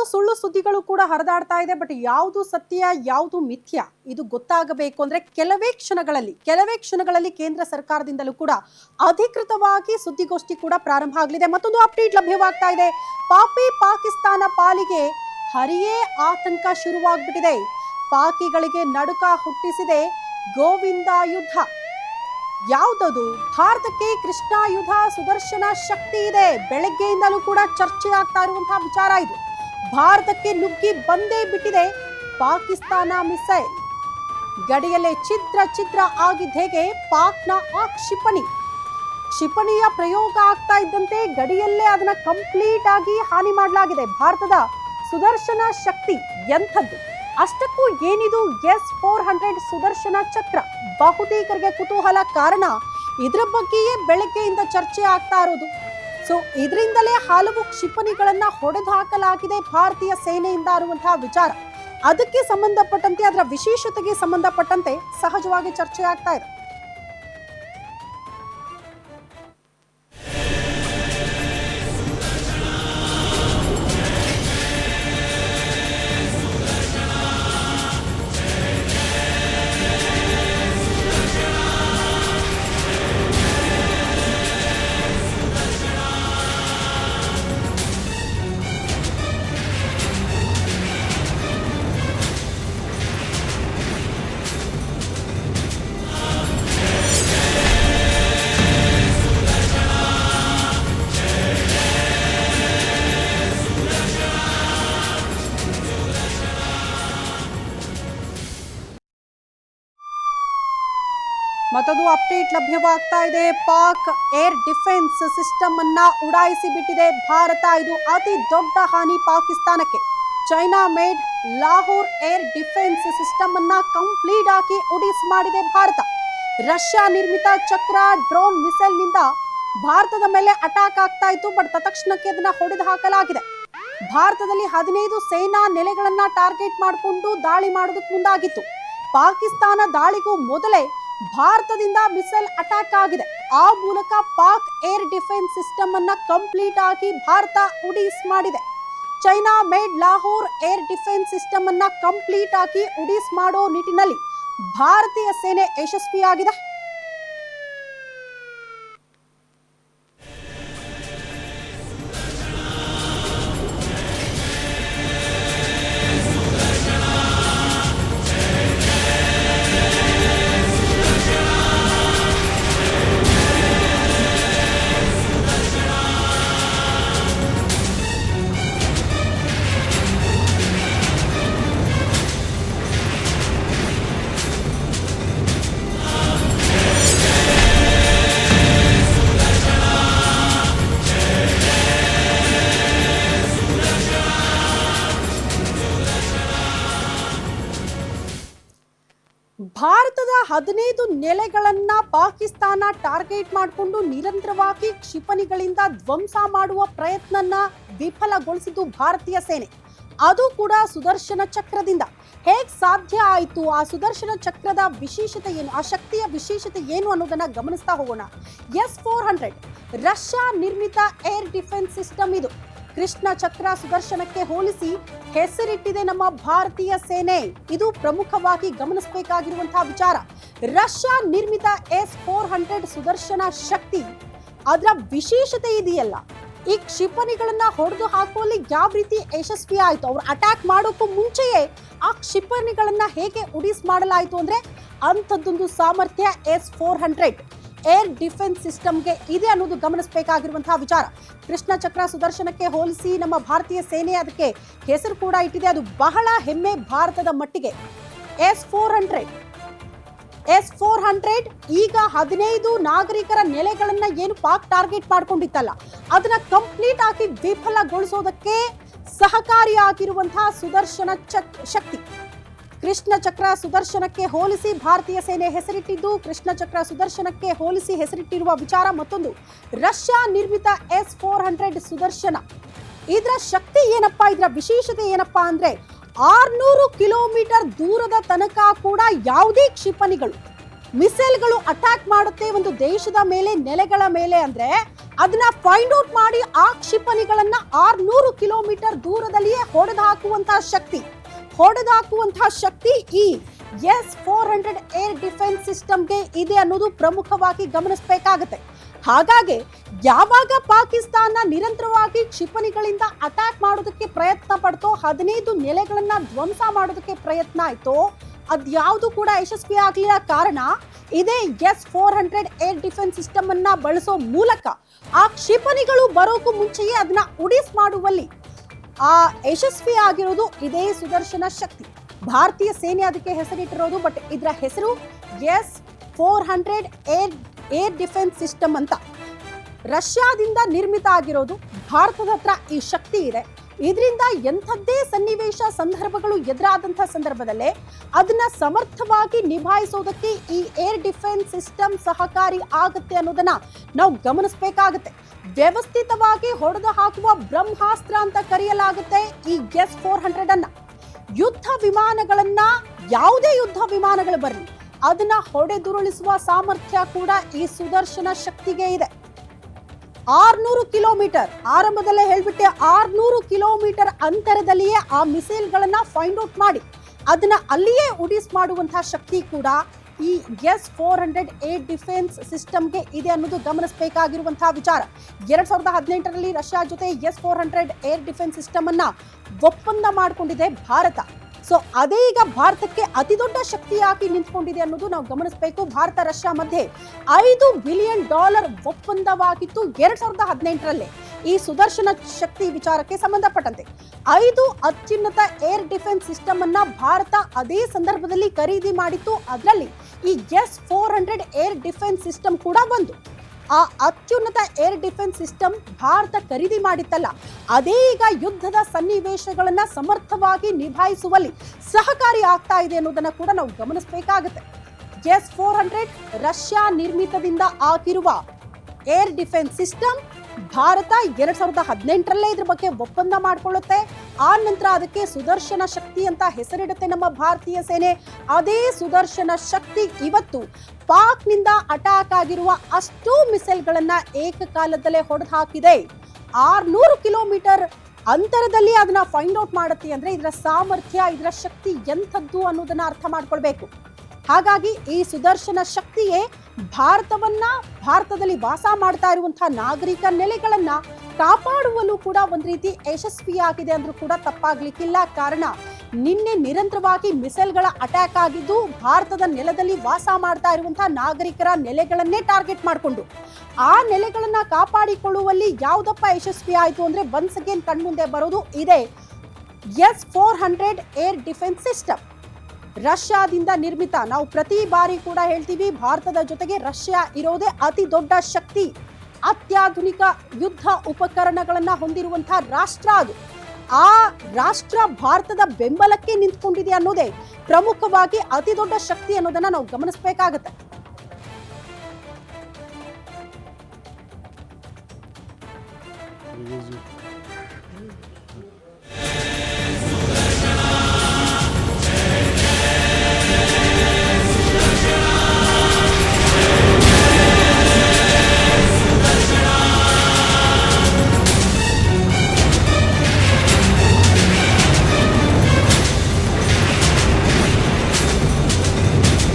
ಒಂದಷ್ಟು ಸುಳ್ಳು ಸುದ್ದಿಗಳು ಕೂಡ ಹರಿದಾಡ್ತಾ ಇದೆ. ಬಟ್ ಯಾವುದು ಸತ್ಯ ಯಾವುದು ಮಿಥ್ಯ ಇದು ಗೊತ್ತಾಗಬೇಕು ಅಂದ್ರೆ ಕೆಲವೇ ಕ್ಷಣಗಳಲ್ಲಿ ಕೇಂದ್ರ ಸರ್ಕಾರದಿಂದಲೂ ಕೂಡ ಅಧಿಕೃತವಾಗಿ ಸುದ್ದಿಗೋಷ್ಠಿ ಕೂಡ ಪ್ರಾರಂಭ ಆಗಲಿದೆ. ಮತ್ತೊಂದು ಅಪ್ಡೇಟ್ ಲಭ್ಯವಾಗ್ತಾ ಇದೆ. ಪಾಕಿಸ್ತಾನ ಪಾಲಿಗೆ ಹರಿಯೇ ಆತಂಕ ಶುರುವಾಗ್ಬಿಟ್ಟಿದೆ. ಪಾಕಿಗಳಿಗೆ ನಡುಕ ಹುಟ್ಟಿಸಿದೆ ಗೋವಿಂದ ಯುದ್ಧ. ಯಾವುದದು? ಭಾರತಕ್ಕೆ ಕೃಷ್ಣಾಯುಧ ಸುದರ್ಶನ ಶಕ್ತಿ ಇದೆ. ಬೆಳಗ್ಗೆಯಿಂದಲೂ ಕೂಡ ಚರ್ಚೆ ಆಗ್ತಾ ಇರುವಂತಹ ವಿಚಾರ ಇದು. ಭಾರತಕ್ಕೆ ನುಗ್ಗಿ ಬಂದೇ ಬಿಟ್ಟಿದೆ ಪಾಕಿಸ್ತಾನ ಮಿಸೈಲ್. ಗಡಿಯಲ್ಲೇ ಛಿದ್ರ ಆಗಿದ್ದ ಹೇಗೆ ಪಾಕ್ನ ಆ ಕ್ಷಿಪಣಿಯ ಪ್ರಯೋಗ ಆಗ್ತಾ ಇದ್ದಂತೆ ಗಡಿಯಲ್ಲೇ ಅದನ್ನ ಕಂಪ್ಲೀಟ್ ಆಗಿ ಹಾನಿ ಮಾಡಲಾಗಿದೆ. ಭಾರತದ ಸುದರ್ಶನ ಶಕ್ತಿ ಎಂಥದ್ದು? ಅಷ್ಟಕ್ಕೂ ಏನಿದು S-400 ಸುದರ್ಶನ ಚಕ್ರ? ಬಹುತೇಕರಿಗೆ ಕುತೂಹಲ. ಕಾರಣ ಇದರ ಬಗ್ಗೆಯೇ ಬೆಳಗ್ಗೆಯಿಂದ ಚರ್ಚೆ ಆಗ್ತಾ ಇರೋದು. ಸೊ ಇದರಿಂದಲೇ ಹಲವು ಕ್ಷಿಪಣಿಗಳನ್ನ ಹೊಡೆದು ಹಾಕಲಾಗಿದೆ ಭಾರತೀಯ ಸೇನೆಯಿಂದ ಅನ್ನುವಂತಹ ವಿಚಾರ. ಅದಕ್ಕೆ ಸಂಬಂಧಪಟ್ಟಂತೆ, ಅದರ ವಿಶೇಷತೆಗೆ ಸಂಬಂಧಪಟ್ಟಂತೆ ಸಹಜವಾಗಿ ಚರ್ಚೆ ಆಗ್ತಾ ಇದೆ. ಮತ್ತೊಂದು ಅಪ್ಡೇಟ್ ಲಭ್ಯವಾಗ್ತಾ ಇದೆ. ಪಾಕ್ ಏರ್ ಡಿಫೆನ್ಸ್ ಸಿಸ್ಟಮ್ ಅನ್ನ ಉಡಾಯಿಸಿ ಬಿಟ್ಟಿದೆ ಭಾರತ. ಇದು ಅತಿ ದೊಡ್ಡ ಹಾನಿ ಪಾಕಿಸ್ತಾನಕ್ಕೆ. China made Lahore air defence system ಅನ್ನ ಕಂಪ್ಲೀಟ್ ಆಗಿ ಉಡಾಯಿಸಿ ಮಾಡಿದೆ ಭಾರತ. ರಷ್ಯಾ ನಿರ್ಮಿತ ಚಕ್ರ ಡ್ರೋನ್ ಮಿಸೈಲ್ ನಿಂದ ಭಾರತದ ಮೇಲೆ ಅಟ್ಯಾಕ್ ಆಗ್ತಾ ಇತ್ತು. ಬಟ್ ತಕ್ಷಣಕ್ಕೆ ಅದನ್ನ ಹೊಡೆದು ಹಾಕಲಾಗಿದೆ. ಭಾರತದಲ್ಲಿ 15 ಸೇನಾ ನೆಲೆಗಳನ್ನ ಟಾರ್ಗೆಟ್ ಮಾಡಿಕೊಂಡು ದಾಳಿ ಮಾಡೋದಕ್ಕೆ ಮುಂದಾಗಿತ್ತು. ಪಾಕಿಸ್ತಾನ ದಾಳಿಗೂ ಮೊದಲೇ ಭಾರತದಿಂದ ಮಿಸೈಲ್ ಅಟ್ಯಾಕ್ ಆಗಿದೆ. ಆ ಮೂಲಕ ಪಾಕ್ ಏರ್ ಡಿಫೆನ್ಸ್ ಸಿಸ್ಟಮ್ ಅನ್ನ ಕಂಪ್ಲೀಟ್ ಆಗಿ ಭಾರತ ಉಡಾಯಿಸಿ ಮಾಡಿದೆ. China made Lahore air defence system ಅನ್ನ ಕಂಪ್ಲೀಟ್ ಆಗಿ ಉಡಾಯಿಸಿ ಮಾಡೋ ನಿಟ್ಟಿನಲ್ಲಿ ಭಾರತೀಯ ಸೇನೆ ಯಶಸ್ವಿಯಾಗಿದೆ. ಭಾರತದ 15 ನೆಲೆಗಳನ್ನ ಪಾಕಿಸ್ತಾನ ಟಾರ್ಗೆಟ್ ಮಾಡಿಕೊಂಡು ನಿರಂತರವಾಗಿ ಕ್ಷಿಪಣಿಗಳಿಂದ ಧ್ವಂಸ ಮಾಡುವ ಪ್ರಯತ್ನನ ವಿಫಲಗೊಳಿಸಿದ್ದು ಭಾರತೀಯ ಸೇನೆ. ಅದು ಕೂಡ ಸುದರ್ಶನ ಚಕ್ರದಿಂದ. ಹೇಗೆ ಸಾಧ್ಯ ಆಯಿತು? ಆ ಸುದರ್ಶನ ಚಕ್ರದ ವಿಶೇಷತೆ ಏನು, ಆ ಶಕ್ತಿಯ ವಿಶೇಷತೆ ಏನು ಅನ್ನೋದನ್ನ ಗಮನಿಸ್ತಾ ಹೋಗೋಣ. S-400 ರಷ್ಯಾ ನಿರ್ಮಿತ ಏರ್ ಡಿಫೆನ್ಸ್ ಸಿಸ್ಟಮ್ ಇದು. ಕೃಷ್ಣ ಚಕ್ರ ಸುದರ್ಶನಕ್ಕೆ ಹೋಲಿಸಿ ಹೆಸರಿಟ್ಟಿದೆ ನಮ್ಮ ಭಾರತೀಯ ಸೇನೆ. ಇದು ಪ್ರಮುಖವಾಗಿ ಗಮನಿಸಬೇಕಾಗಿರುವಂತಹ ವಿಚಾರ. ರಷ್ಯಾ ನಿರ್ಮಿತ S-400 ಸುದರ್ಶನ ಶಕ್ತಿ, ಅದರ ವಿಶೇಷತೆ ಇದೆಯಲ್ಲ, ಈ ಕ್ಷಿಪಣಿಗಳನ್ನ ಹೊಡೆದು ಹಾಕುವಲ್ಲಿ ಯಾವ ರೀತಿ ಯಶಸ್ವಿ ಆಯಿತು, ಅವ್ರು ಅಟ್ಯಾಕ್ ಮಾಡೋಕ್ಕೂ ಮುಂಚೆಯೇ ಆ ಕ್ಷಿಪಣಿಗಳನ್ನ ಹೇಗೆ ಉಡಾಯಿಸಿ ಮಾಡಲಾಯಿತು ಅಂದ್ರೆ ಅಂಥದ್ದೊಂದು ಸಾಮರ್ಥ್ಯ S-400 ಏರ್ ಡಿಫೆನ್ಸ್ ಸಿಸ್ಟಮ್ಗೆ ಇದೆ ಅನ್ನೋದು ಗಮನಿಸಬೇಕಾಗಿರುವಂತಹ ವಿಚಾರ. ಕೃಷ್ಣ ಚಕ್ರ ಸುದರ್ಶನಕ್ಕೆ ಹೋಲಿಸಿ ನಮ್ಮ ಭಾರತೀಯ ಸೇನೆ ಅದಕ್ಕೆ ಹೆಸರು ಕೂಡ ಇಟ್ಟಿದೆ. ಅದು ಬಹಳ ಹೆಮ್ಮೆ ಭಾರತದ ಮಟ್ಟಿಗೆ. S-400 ಈಗ 15 ನಾಗರಿಕರ ನೆಲೆಗಳನ್ನ ಏನು ಪಾಕ್ ಟಾರ್ಗೆಟ್ ಮಾಡ್ಕೊಂಡಿತ್ತಲ್ಲ, ಅದನ್ನ ಕಂಪ್ಲೀಟ್ ಆಗಿ ವಿಫಲಗೊಳಿಸೋದಕ್ಕೆ ಸಹಕಾರಿಯಾಗಿರುವಂತಹ ಸುದರ್ಶನ ಶಕ್ತಿ. ಕೃಷ್ಣ ಚಕ್ರ ಸುದರ್ಶನಕ್ಕೆ ಹೋಲಿಸಿ ಭಾರತೀಯ ಸೇನೆ ಹೆಸರಿಟ್ಟಿದ್ದು, ಕೃಷ್ಣ ಚಕ್ರ ಸುದರ್ಶನಕ್ಕೆ ಹೋಲಿಸಿ ಹೆಸರಿಟ್ಟಿರುವ ವಿಚಾರ ಮತ್ತೊಂದು. ರಷ್ಯಾ ನಿರ್ಮಿತ S-400 ಸುದರ್ಶನ, ಇದರ ಶಕ್ತಿ ಏನಪ್ಪಾ, ಇದರ ವಿಶೇಷತೆ ಏನಪ್ಪಾ ಅಂದ್ರೆ 600 ಕಿಲೋಮೀಟರ್ ದೂರದ ತನಕ ಕೂಡ ಯಾವುದೇ ಕ್ಷಿಪಣಿಗಳು ಮಿಸೈಲ್ಗಳು ಅಟ್ಯಾಕ್ ಮಾಡುತ್ತೆ ಒಂದು ದೇಶದ ಮೇಲೆ, ನೆಲೆಗಳ ಮೇಲೆ ಅಂದ್ರೆ ಅದನ್ನ ಫೈಂಡ್ ಔಟ್ ಮಾಡಿ ಆ ಕ್ಷಿಪಣಿಗಳನ್ನ 600 ಕಿಲೋಮೀಟರ್ ದೂರದಲ್ಲಿಯೇ ಹೊಡೆದಾಕುವಂತಹ ಶಕ್ತಿ ಈ S-400 ಏರ್ ಡಿಫೆನ್ಸ್ ಸಿಸ್ಟಮ್ಗೆ ಇದೆ ಅನ್ನೋದು ಪ್ರಮುಖವಾಗಿ ಗಮನಿಸಬೇಕಾಗುತ್ತೆ. ಹಾಗಾಗಿ ಯಾವಾಗ ಪಾಕಿಸ್ತಾನ ನಿರಂತರವಾಗಿ ಕ್ಷಿಪಣಿಗಳಿಂದ ಅಟ್ಯಾಕ್ ಮಾಡೋದಕ್ಕೆ ಪ್ರಯತ್ನ ಪಡ್ತೋ, 15 ನೆಲೆಗಳನ್ನ ಧ್ವಂಸ ಮಾಡೋದಕ್ಕೆ ಪ್ರಯತ್ನ ಆಯ್ತೋ, ಅದ್ಯಾವುದು ಕೂಡ ಯಶಸ್ವಿ ಆಗಲಿಲ್ಲ. ಕಾರಣ ಇದೇ S-400 ಏರ್ ಡಿಫೆನ್ಸ್ ಸಿಸ್ಟಮ್ ಅನ್ನ ಬಳಸೋ ಮೂಲಕ ಆ ಕ್ಷಿಪಣಿಗಳು ಬರೋಕು ಮುಂಚೆಯೇ ಅದನ್ನ ಉಡಿಸ್ ಮಾಡುವಲ್ಲಿ ಆ ಯಶಸ್ವಿ ಆಗಿರೋದು ಇದೇ ಸುದರ್ಶನ ಶಕ್ತಿ. ಭಾರತೀಯ ಸೇನೆ ಅದಕ್ಕೆ ಹೆಸರಿಟ್ಟಿರೋದು, ಬಟ್ ಇದರ ಹೆಸರು S-400 ಏರ್ ಡಿಫೆನ್ಸ್ ಸಿಸ್ಟಮ್ ಅಂತ. ರಷ್ಯಾದಿಂದ ನಿರ್ಮಿತ ಆಗಿರೋದು. ಭಾರತದ ಹತ್ರ ಈ ಶಕ್ತಿ ಇದೆ. ಇದರಿಂದ ಎಂಥದ್ದೇ ಸನ್ನಿವೇಶ ಸಂದರ್ಭಗಳು ಎದುರಾದಂತಹ ಸಂದರ್ಭದಲ್ಲೇ ಅದನ್ನ ಸಮರ್ಥವಾಗಿ ನಿಭಾಯಿಸೋದಕ್ಕೆ ಈ ಏರ್ ಡಿಫೆನ್ಸ್ ಸಿಸ್ಟಮ್ ಸಹಕಾರಿ ಆಗುತ್ತೆ ಅನ್ನೋದನ್ನ ನಾವು ಗಮನಿಸಬೇಕಾಗುತ್ತೆ. ವ್ಯವಸ್ಥಿತವಾಗಿ ಹೊಡೆದು ಹಾಕುವ ಬ್ರಹ್ಮಾಸ್ತ್ರ ಅಂತ ಕರೆಯಲಾಗುತ್ತೆ ಈ S-400 ಅನ್ನ. ಯುದ್ಧ ವಿಮಾನಗಳನ್ನ, ಯಾವುದೇ ಯುದ್ಧ ವಿಮಾನಗಳು ಬರಲಿ, ಅದನ್ನ ಹೊಡೆದುರುಳಿಸುವ ಸಾಮರ್ಥ್ಯ ಕೂಡ ಈ ಸುದರ್ಶನ ಶಕ್ತಿಗೆ ಇದೆ. 600 ಕಿಲೋಮೀಟರ್, ಆರಂಭದಲ್ಲೇ ಹೇಳ್ಬಿಟ್ಟೆ, 600 ಕಿಲೋಮೀಟರ್ ಅಂತರದಲ್ಲಿಯೇ ಆ ಮಿಸೈಲ್ಗಳನ್ನ ಫೈಂಡ್ ಔಟ್ ಮಾಡಿ ಅದನ್ನ ಅಲ್ಲಿಯೇ ಉಡಿಸ್ ಮಾಡುವಂತಹ ಶಕ್ತಿ ಕೂಡ ಈ S-400 ಏರ್ ಡಿಫೆನ್ಸ್ ಸಿಸ್ಟಮ್ಗೆ ಇದೆ ಅನ್ನೋದು ಗಮನಿಸಬೇಕಾಗಿರುವಂತಹ ವಿಚಾರ. 2018ರಲ್ಲಿ ರಷ್ಯಾ ಜೊತೆ S-400 ಏರ್ ಡಿಫೆನ್ಸ್ ಸಿಸ್ಟಮ್ ಅನ್ನ ಒಪ್ಪಂದ ಮಾಡಿಕೊಂಡಿದೆ ಭಾರತ. ಸೊ ಅದೇ ಈಗ ಭಾರತಕ್ಕೆ ಅತಿ ದೊಡ್ಡ ಶಕ್ತಿಯಾಗಿ ನಿಂತ್ಕೊಂಡಿದೆ ಅನ್ನೋದು ನಾವು ಗಮನಿಸಬೇಕು. ಭಾರತ ರಷ್ಯಾ ಮಧ್ಯೆ $5 ಬಿಲಿಯನ್ ಒಪ್ಪಂದವಾಗಿತ್ತು 2018ರಲ್ಲಿ ಈ ಸುದರ್ಶನ ಶಕ್ತಿ ವಿಚಾರಕ್ಕೆ ಸಂಬಂಧಪಟ್ಟಂತೆ. 5 ಅತ್ಯುನ್ನತ ಏರ್ ಡಿಫೆನ್ಸ್ ಸಿಸ್ಟಮ್ ಅನ್ನ ಭಾರತ ಅದೇ ಸಂದರ್ಭದಲ್ಲಿ ಖರೀದಿ ಮಾಡಿತ್ತು. ಅದರಲ್ಲಿ ಈ S-400 ಏರ್ ಡಿಫೆನ್ಸ್ ಸಿಸ್ಟಮ್ ಕೂಡ ಒಂದು. ಆ ಅತ್ಯುನ್ನತ ಏರ್ ಡಿಫೆನ್ಸ್ ಸಿಸ್ಟಮ್ ಭಾರತ ಖರೀದಿ ಮಾಡಿತ್ತಲ್ಲ, ಅದೇ ಈಗ ಯುದ್ಧದ ಸನ್ನಿವೇಶಗಳನ್ನ ಸಮರ್ಥವಾಗಿ ನಿಭಾಯಿಸುವಲ್ಲಿ ಸಹಕಾರಿ ಆಗ್ತಾ ಇದೆ ಅನ್ನೋದನ್ನ ಕೂಡ ನಾವು ಗಮನಿಸಬೇಕಾಗುತ್ತೆ. S-400 ರಷ್ಯಾ ನಿರ್ಮಿತದಿಂದ ಆಗಿರುವ ಏರ್ ಡಿಫೆನ್ಸ್ ಸಿಸ್ಟಮ್. ಭಾರತ 2018ರಲ್ಲೇ ಇದ್ರ ಬಗ್ಗೆ ಒಪ್ಪಂದ ಮಾಡಿಕೊಳ್ಳುತ್ತೆ. ಆ ನಂತರ ಅದಕ್ಕೆ ಸುದರ್ಶನ ಶಕ್ತಿ ಅಂತ ಹೆಸರಿಡುತ್ತೆ ನಮ್ಮ ಭಾರತೀಯ ಸೇನೆ. ಅದೇ ಸುದರ್ಶನ ಶಕ್ತಿ ಇವತ್ತು ಪಾಕ್ನಿಂದ ಅಟ್ಯಾಕ್ ಆಗಿರುವ ಅಷ್ಟೂ ಮಿಸೈಲ್ಗಳನ್ನ ಏಕಕಾಲದಲ್ಲೇ ಹೊಡೆದು ಹಾಕಿದೆ. 600 ಕಿಲೋಮೀಟರ್ ಅಂತರದಲ್ಲಿ ಅದನ್ನ ಫೈಂಡ್ ಔಟ್ ಮಾಡುತ್ತೆ ಅಂದ್ರೆ ಇದರ ಸಾಮರ್ಥ್ಯ, ಇದರ ಶಕ್ತಿ ಎಂಥದ್ದು ಅನ್ನೋದನ್ನ ಅರ್ಥ ಮಾಡ್ಕೊಳ್ಬೇಕು. ಹಾಗಾಗಿ ಈ ಸುದರ್ಶನ ಶಕ್ತಿಯೇ ಭಾರತದಲ್ಲಿ ವಾಸ ಮಾಡ್ತಾ ಇರುವಂತಹ ನಾಗರಿಕ ನೆಲೆಗಳನ್ನ ಕಾಪಾಡುವಲ್ಲೂ ಕೂಡ ಒಂದ್ ರೀತಿ ಯಶಸ್ವಿಯಾಗಿದೆ ಅಂದ್ರೂ ಕೂಡ ತಪ್ಪಾಗ್ಲಿಕ್ಕಿಲ್ಲ. ಕಾರಣ ನಿನ್ನೆ ನಿರಂತರವಾಗಿ ಮಿಸೈಲ್ಗಳ ಅಟ್ಯಾಕ್ ಆಗಿದ್ದು ಭಾರತದ ನೆಲದಲ್ಲಿ ವಾಸ ಮಾಡ್ತಾ ಇರುವಂತಹ ನಾಗರಿಕರ ನೆಲೆಗಳನ್ನೇ ಟಾರ್ಗೆಟ್ ಮಾಡಿಕೊಂಡು ಆ ನೆಲೆಗಳನ್ನ ಕಾಪಾಡಿಕೊಳ್ಳುವಲ್ಲಿ ಯಾವುದಪ್ಪ ಯಶಸ್ವಿ ಆಯಿತು ಅಂದ್ರೆ ಒನ್ಸ್ ಅಗೇನ್ ಕಣ್ಮುಂದೆ ಬರೋದು ಇದೆ S-400 ಏರ್ ಡಿಫೆನ್ಸ್ ಸಿಸ್ಟಮ್. ರಷ್ಯಾದಿಂದ ನಿರ್ಮಿತ. ನಾವು ಪ್ರತಿ ಬಾರಿ ಕೂಡ ಹೇಳ್ತೀವಿ, ಭಾರತದ ಜೊತೆಗೆ ರಷ್ಯಾ ಇರೋದೇ ಅತಿ ದೊಡ್ಡ ಶಕ್ತಿ. ಅತ್ಯಾಧುನಿಕ ಯುದ್ಧ ಉಪಕರಣಗಳನ್ನ ಹೊಂದಿರುವಂತಹ ರಾಷ್ಟ್ರ ಅದು. ಆ ರಾಷ್ಟ್ರ ಭಾರತದ ಬೆಂಬಲಕ್ಕೆ ನಿಂತ್ಕೊಂಡಿದೆ ಅನ್ನೋದೇ ಪ್ರಮುಖವಾಗಿ ಅತಿ ದೊಡ್ಡ ಶಕ್ತಿ ಅನ್ನೋದನ್ನ ನಾವು ಗಮನಿಸಬೇಕಾಗತ್ತೆ.